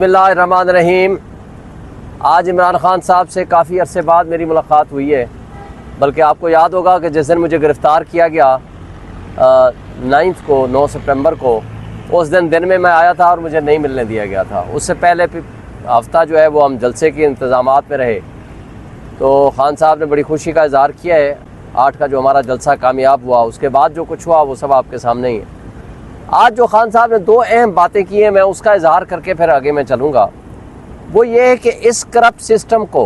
بسم اللہ الرحمن الرحیم۔ آج عمران خان صاحب سے کافی عرصے بعد میری ملاقات ہوئی ہے، بلکہ آپ کو یاد ہوگا کہ جس دن مجھے گرفتار کیا گیا 9 سپٹمبر کو، اس دن میں میں آیا تھا اور مجھے نہیں ملنے دیا گیا تھا۔ اس سے پہلے ہفتہ جو ہے وہ ہم جلسے کے انتظامات میں رہے، تو خان صاحب نے بڑی خوشی کا اظہار کیا ہے 8 کا جو ہمارا جلسہ کامیاب ہوا۔ اس کے بعد جو کچھ ہوا وہ سب آپ کے سامنے ہی ہے۔ آج جو خان صاحب نے 2 اہم باتیں کی ہیں، میں اس کا اظہار کر کے پھر آگے میں چلوں گا۔ وہ یہ ہے کہ اس کرپٹ سسٹم کو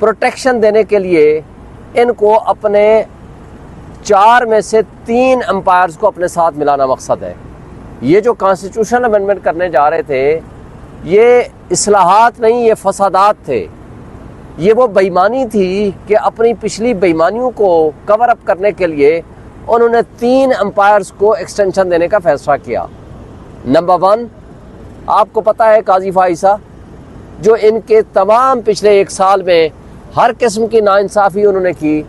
پروٹیکشن دینے کے لیے ان کو اپنے 4 میں سے 3 امپائرز کو اپنے ساتھ ملانا مقصد ہے۔ یہ جو کانسٹیٹیوشنل امینڈمنٹ کرنے جا رہے تھے، یہ اصلاحات نہیں، یہ فسادات تھے۔ یہ وہ بے ایمانی تھی کہ اپنی پچھلی بے ایمانیوں کو کور اپ کرنے کے لیے انہوں نے 3 امپائرز کو ایکسٹینشن دینے کا فیصلہ کیا۔ نمبر 1، آپ کو پتہ ہے قاضی فائزہ، جو ان کے تمام پچھلے 1 سال میں ہر قسم کی ناانصافی انہوں نے کی۔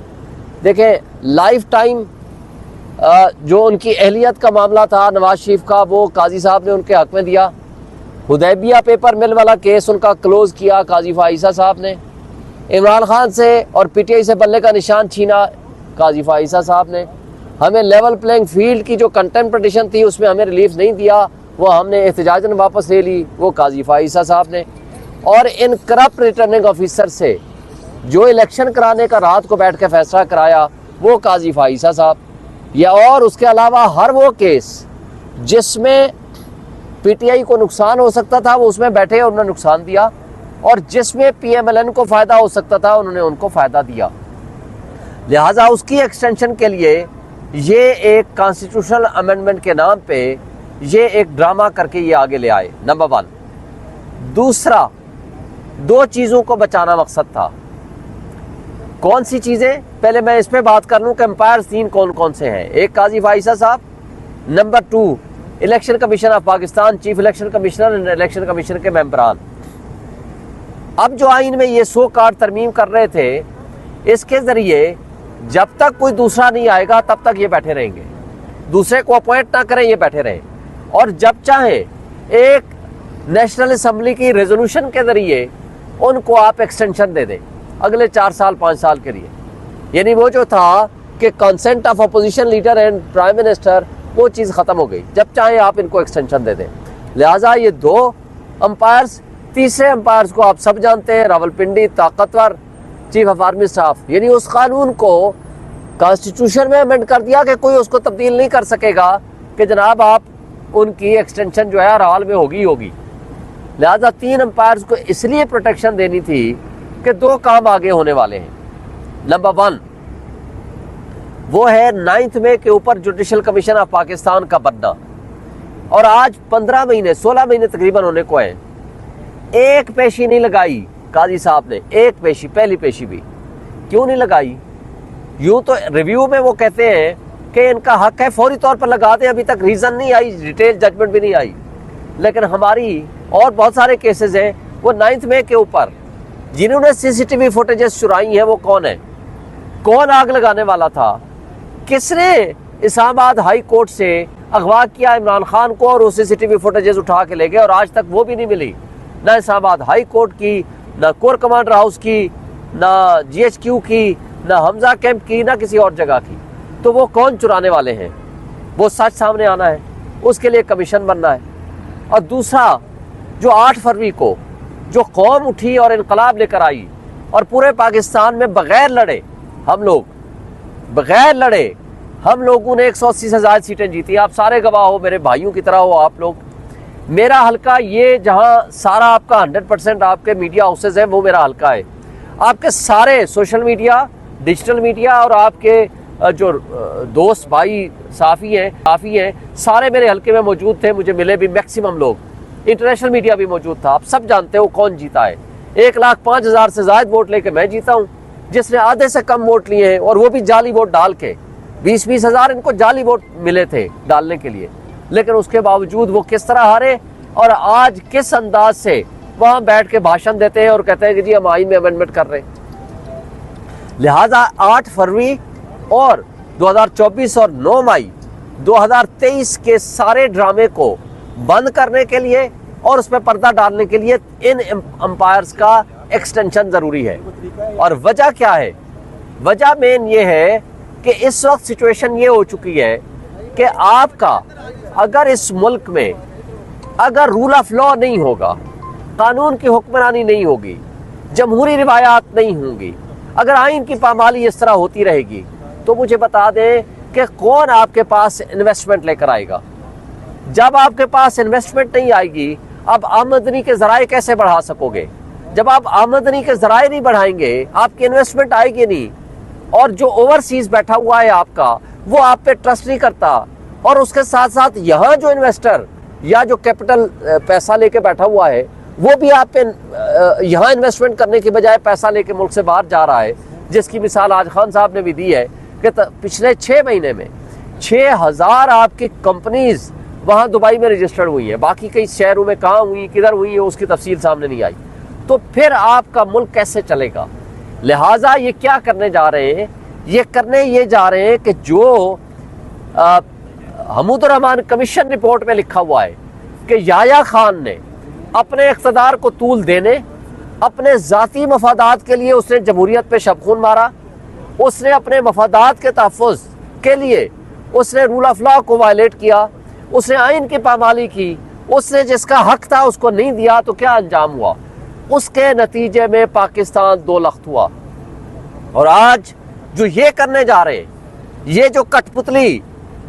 دیکھیں، لائف ٹائم جو ان کی اہلیت کا معاملہ تھا نواز شریف کا، وہ قاضی صاحب نے ان کے حق میں دیا۔ حدیبیہ پیپر مل والا کیس ان کا کلوز کیا قاضی فائزہ صاحب نے۔ عمران خان سے اور پی ٹی آئی سے بلے کا نشان چھینا قاضی فائزہ صاحب نے۔ ہمیں لیول پلینگ فیلڈ کی جو کنٹمپٹ پٹیشن تھی اس میں ہمیں ریلیف نہیں دیا، وہ ہم نے احتجاجاً واپس لے لی، وہ قاضی فائزہ صاحب نے۔ اور ان کرپٹ ریٹرننگ آفیسر سے جو الیکشن کرانے کا رات کو بیٹھ کے فیصلہ کرایا، وہ قاضی فائزہ صاحب۔ یا اور اس کے علاوہ ہر وہ کیس جس میں پی ٹی آئی کو نقصان ہو سکتا تھا، وہ اس میں بیٹھے اور انہوں نے نقصان دیا، اور جس میں پی ایم ایل این کو فائدہ ہو سکتا تھا انہوں نے ان کو فائدہ دیا۔ لہٰذا اس کی ایکسٹینشن کے لیے یہ ایک کانسٹیٹیوشنل امینڈمنٹ کے نام پہ یہ ایک ڈرامہ کر کے یہ آگے لے آئے۔ نمبر 1۔ دوسرا، 2 چیزوں کو بچانا مقصد تھا۔ کون سی چیزیں؟ پہلے میں اس پہ بات کر لوں کہ امپائر 3 کون کون سے ہیں۔ ایک قاضی فائزہ صاحب، number 2 election commission of Pakistan, chief election commissioner and election commission کے ممبران۔ اب جو آئین میں یہ 100 کارڈ ترمیم کر رہے تھے، اس کے ذریعے جب تک کوئی دوسرا نہیں آئے گا تب تک یہ بیٹھے رہیں گے، دوسرے کو اپوائنٹ نہ کریں، یہ بیٹھے رہیں، اور جب چاہیں ایک نیشنل اسمبلی کی ریزولوشن کے ذریعے ان کو آپ ایکسٹینشن دے دیں اگلے 4 سال 5 سال کے لیے۔ یعنی وہ جو تھا کہ consent of opposition leader and prime minister, وہ چیز ختم ہو گئی، جب چاہیں آپ ان کو ایکسٹینشن دے دیں۔ لہٰذا یہ 2 امپائرز، تیسرے امپائرز کو آپ سب جانتے ہیں، راولپنڈی طاقتور چیف آف آرمی اسٹاف۔ یعنی اس قانون کو کانسٹیٹیوشن میں امینڈ کر دیا کہ کوئی اس کو تبدیل نہیں کر سکے گا کہ جناب آپ ان کی ایکسٹینشن جو ہے ہر حال میں ہوگی۔ لہذا 3 امپائرز کو اس لیے پروٹیکشن دینی تھی کہ 2 کام آگے ہونے والے ہیں۔ نمبر 1 وہ ہے 9 مئی کے اوپر جوڈیشل کمیشن آف پاکستان کا بننا، اور آج 15 مہینے 16 مہینے تقریباً ہونے کو ہیں، ایک پیشی نہیں لگائی قاضی صاحب نے، ایک پیشی، پہلی پیشی بھی کیوں نہیں لگائی؟ یوں تو ریویو میں وہ کہتے ہیں کہ ان کا حق ہے فوری طور پر لگا دیں، ابھی تک ریزن نہیں آئی، ڈیٹیل ججمنٹ بھی نہیں آئی۔ لیکن ہماری اور بہت سارے کیسز ہیں، وہ 9 مئی کے اوپر جنہوں نے سی سی ٹی وی فوٹیجز چرائی ہیں، وہ کون ہیں؟ کون آگ لگانے والا تھا؟ کس نے اسلام آباد ہائی کورٹ سے اغوا کیا عمران خان کو اور وہ سی سی ٹی وی فوٹیجز اٹھا کے لے گئے، اور آج تک وہ بھی نہیں ملی، نہ اسلام آباد ہائی کورٹ کی، نہ کور کمانڈر ہاؤس کی، نہ جی ایچ کیو کی، نہ حمزہ کیمپ کی، نہ کسی اور جگہ کی۔ تو وہ کون چرانے والے ہیں؟ وہ سچ سامنے آنا ہے، اس کے لیے کمیشن بننا ہے۔ اور دوسرا، جو 8 فروری کو جو قوم اٹھی اور انقلاب لے کر آئی، اور پورے پاکستان میں بغیر لڑے ہم لوگوں نے 180 سے زائد سیٹیں جیتی۔ آپ سارے گواہ ہو، میرے بھائیوں کی طرح ہو آپ لوگ۔ میرا حلقہ یہ جہاں سارا آپ کا 100% آپ کے میڈیا ہاؤسز ہیں، وہ میرا حلقہ ہے۔ آپ کے سارے سوشل میڈیا، ڈیجیٹل میڈیا، اور آپ کے جو دوست بھائی صحافی ہیں، سارے میرے حلقے میں موجود تھے، مجھے ملے بھی میکسیمم لوگ۔ انٹرنیشنل میڈیا بھی موجود تھا۔ آپ سب جانتے ہو کون جیتا ہے۔ 1,05,000 سے زائد ووٹ لے کے میں جیتا ہوں، جس نے آدھے سے کم ووٹ لیے ہیں، اور وہ بھی جعلی ووٹ ڈال کے۔ 20 ہزار ان کو جعلی ووٹ ملے تھے ڈالنے کے لیے، لیکن اس کے باوجود وہ کس طرح ہارے، اور آج کس انداز سے وہاں بیٹھ کے بھاشن دیتے ہیں اور کہتے ہیں کہ جی ہم آئین میں امینڈمنٹ کر رہے ہیں۔ لہٰذا 8 فروری اور 2024 اور 9 مئی 2023 کے سارے ڈرامے کو بند کرنے کے لیے اور اس پہ پردہ ڈالنے کے لیے ان امپائرز کا ایکسٹینشن ضروری ہے۔ اور وجہ کیا ہے؟ وجہ مین یہ ہے کہ اس وقت سچویشن یہ ہو چکی ہے کہ آپ کا اگر اس ملک میں اگر رول آف لا نہیں ہوگا، قانون کی حکمرانی نہیں ہوگی، جمہوری روایات نہیں ہوں گی، اگر آئین کی پامالی اس طرح ہوتی رہے گی، تو مجھے بتا دیں کہ کون آپ کے پاس انویسٹمنٹ لے کر آئے گا؟ جب آپ کے پاس انویسٹمنٹ نہیں آئے گی، اب آمدنی کے ذرائع کیسے بڑھا سکو گے؟ جب آپ آمدنی کے ذرائع نہیں بڑھائیں گے، آپ کی انویسٹمنٹ آئے گی نہیں، اور جو اوورسیز بیٹھا ہوا ہے آپ کا، وہ آپ پہ ٹرسٹ نہیں کرتا، اور اس کے ساتھ ساتھ یہاں جو انویسٹر یا جو کیپٹل پیسہ لے کے بیٹھا ہوا ہے، وہ بھی آپ پہ یہاں انویسٹمنٹ کرنے کی بجائے پیسہ لے کے ملک سے باہر جا رہا ہے، جس کی مثال آج خان صاحب نے بھی دی ہے کہ پچھلے 6 مہینے میں 6000 آپ کی کمپنیز وہاں دبئی میں رجسٹرڈ ہوئی ہیں، باقی کئی شہروں میں کہاں ہوئی، کدھر ہوئی ہے، اس کی تفصیل سامنے نہیں آئی۔ تو پھر آپ کا ملک کیسے چلے گا؟ لہٰذا یہ کیا کرنے جا رہے ہیں؟ یہ جا رہے ہیں کہ جو حمود الرحمان کمیشن رپورٹ میں لکھا ہوا ہے کہ یحییٰ خان نے اپنے اقتدار کو طول دینے، اپنے ذاتی مفادات کے لیے اس نے جمہوریت پہ شب خون مارا، اس نے اپنے مفادات کے تحفظ کے لیے اس نے رول آف لا کو وائلیٹ کیا، اس نے آئین کی پامالی کی، اس نے جس کا حق تھا اس کو نہیں دیا، تو کیا انجام ہوا؟ اس کے نتیجے میں پاکستان 2 لخت ہوا۔ اور آج جو یہ کرنے جا رہے ہیں، یہ جو کٹ پتلی،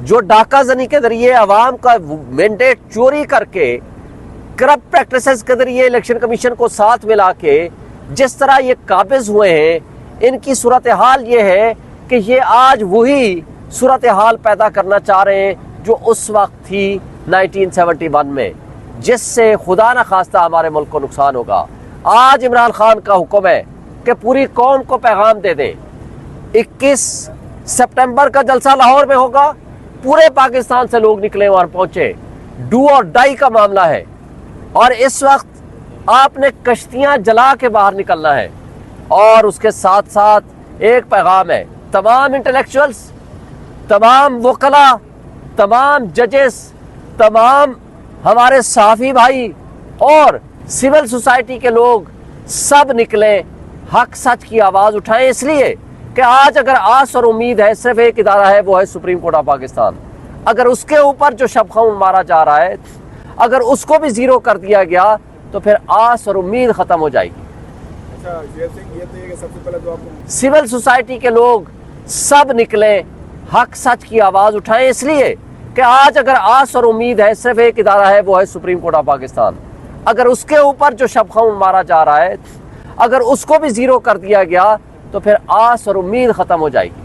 جو ڈاکہ زنی کے ذریعے عوام کا مینڈیٹ چوری کر کے، کرپٹ پریکٹسز کے ذریعے الیکشن کمیشن کو ساتھ ملا کے جس طرح یہ قابض ہوئے ہیں، ان کی صورتحال یہ ہے کہ یہ آج وہی صورتحال پیدا کرنا چاہ رہے ہیں جو اس وقت تھی 1971 میں، جس سے خدا نہ خواستہ ہمارے ملک کو نقصان ہوگا۔ آج عمران خان کا حکم ہے کہ پوری قوم کو پیغام دے دیں، 21 سپٹمبر کا جلسہ لاہور میں ہوگا، پورے پاکستان سے لوگ نکلے وہاں پہنچے، ڈو اور ڈائی کا معاملہ ہے، اور اس وقت آپ نے کشتیاں جلا کے باہر نکلنا ہے۔ اور اس کے ساتھ ساتھ ایک پیغام ہے تمام انٹلیکچوئلز، تمام وکلاء، تمام ججز، تمام ہمارے صحافی بھائی اور سول سوسائٹی کے لوگ سب نکلیں، حق سچ کی آواز اٹھائیں، اس لیے کہ آج اگر آس اور امید ہے صرف ایک ادارہ ہے، وہ ہے سپریم کورٹ آف پاکستان۔ اگر اس کے اوپر جو شب خون مارا جا رہا ہے، اگر اس کو بھی زیرو کر دیا گیا تو پھر آس اور امید ختم ہو جائے گی۔ سول سوسائٹی کے لوگ سب نکلیں، حق سچ کی آواز اٹھائیں، اس لیے کہ آج اگر آس اور امید ہے صرف ایک ادارہ ہے، وہ ہے سپریم کورٹ آف پاکستان۔ اگر اس کے اوپر جو شب خون مارا جا رہا ہے، اگر اس کو بھی زیرو کر دیا گیا تو پھر آس اور امید ختم ہو جائے گی۔